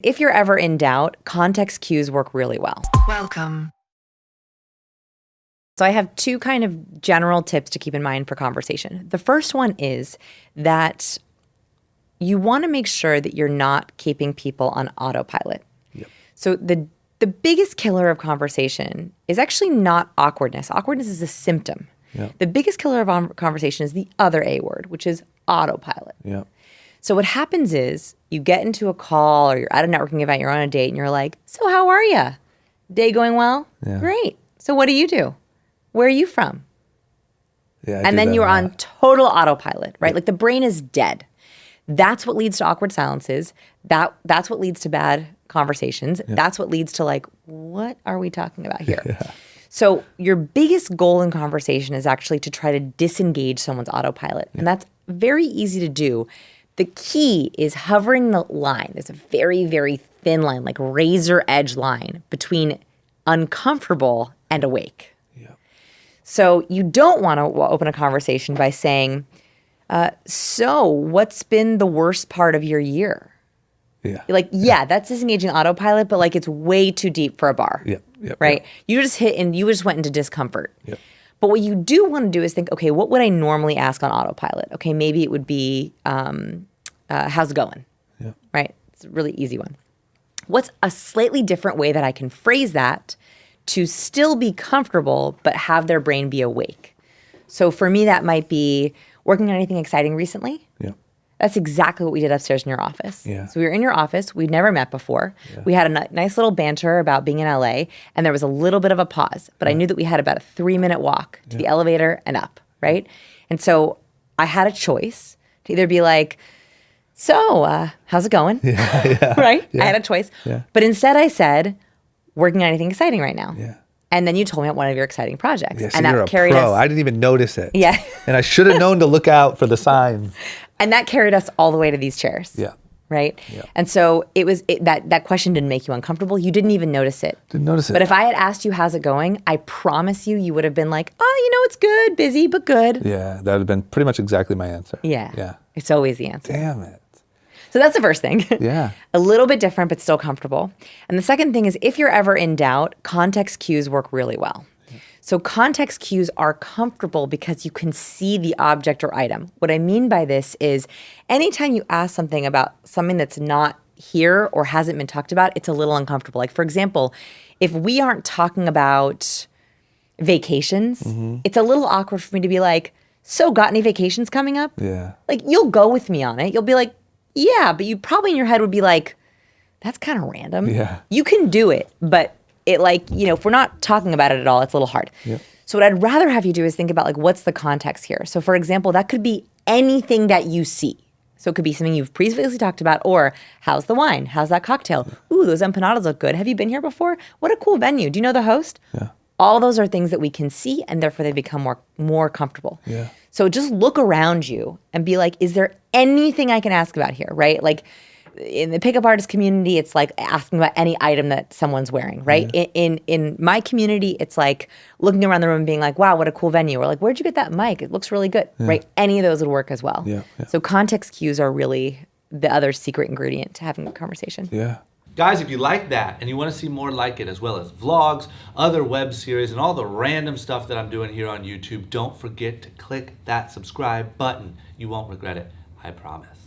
If you're ever in doubt, context cues work really well. Welcome. So I have two kind of general tips to keep in mind for conversation. The first one is that you want to make sure that you're not keeping people on autopilot. Yep. So the biggest killer of conversation is actually not awkwardness. Awkwardness is a symptom. Yep. The biggest killer of conversation is the other A word, which is autopilot. Yep. So what happens is you get into a call or you're at a networking event, you're on a date, and you're like, so how are you? Day going well? Yeah. Great. So what do you do? Where are you from? Yeah, And then you're on total autopilot, right? Like the brain is dead. That's what leads to awkward silences. That's what leads to bad conversations. That's what leads to like, what are we talking about here? Yeah. So your biggest goal in conversation is actually to try to disengage someone's autopilot. And that's very easy to do. The key is hovering the line. There's a very, very thin line, like razor edge line between uncomfortable and awake. Yeah. So you don't want to open a conversation by saying, so what's been the worst part of your year? Yeah. Like, yeah, that's disengaging autopilot, but like it's way too deep for a bar. Yep. Yep. Right? Yep. You just went into discomfort. Yep. But what you do want to do is think, okay, what would I normally ask on autopilot? Okay, maybe it would be, how's it going? Yeah. Right? It's a really easy one. What's a slightly different way that I can phrase that to still be comfortable, but have their brain be awake? So for me, that might be working on anything exciting recently. Yeah. That's exactly what we did upstairs in your office. Yeah. So we were in your office. We'd never met before. Yeah. We had a nice little banter about being in LA, and there was a little bit of a pause. But I knew that we had about a 3-minute walk to the elevator and up, right? And so I had a choice to either be like, so how's it going? Yeah. Right? Yeah. I had a choice. Yeah. But instead I said, working on anything exciting right now. Yeah. And then you told me about one of your exciting projects. Yes, and you're that a carried pro. us. I didn't even notice it. Yeah. And I should have known to look out for the signs. And that carried us all the way to these chairs. Yeah. Right? Yeah. And so that question didn't make you uncomfortable. You didn't even notice it. Didn't notice it. But if I had asked you, how's it going? I promise you would have been like, oh, it's good, busy, but good. Yeah, that would have been pretty much exactly my answer. Yeah. Yeah. It's always the answer. Damn it. So that's the first thing. Yeah. A little bit different, but still comfortable. And the second thing is, if you're ever in doubt, context cues work really well. So context cues are comfortable because you can see the object or item. What I mean by this is anytime you ask something about something that's not here or hasn't been talked about, it's a little uncomfortable. Like, for example, if we aren't talking about vacations, it's a little awkward for me to be like, so got any vacations coming up? Yeah. Like, you'll go with me on it. You'll be like, yeah, but you probably in your head would be like, that's kind of random. Yeah. You can do it, but it if we're not talking about it at all, it's a little hard. Yep. So what I'd rather have you do is think about what's the context here. So for example, that could be anything that you see. So it could be something you've previously talked about, or how's the wine? How's that cocktail? Ooh, those empanadas look good. Have you been here before? What a cool venue. Do you know the host? Yeah. All those are things that we can see, and therefore they become more comfortable. Yeah. So just look around you and be like, is there anything I can ask about here, right? Like in the pickup artist community, it's like asking about any item that someone's wearing, right? Yeah. In my community, it's like looking around the room and being like, wow, what a cool venue. Or like, where'd you get that mic? It looks really good, right? Any of those would work as well. Yeah, yeah. So context cues are really the other secret ingredient to having a conversation. Yeah. Guys, if you like that and you want to see more like it, as well as vlogs, other web series, and all the random stuff that I'm doing here on YouTube, don't forget to click that subscribe button. You won't regret it, I promise.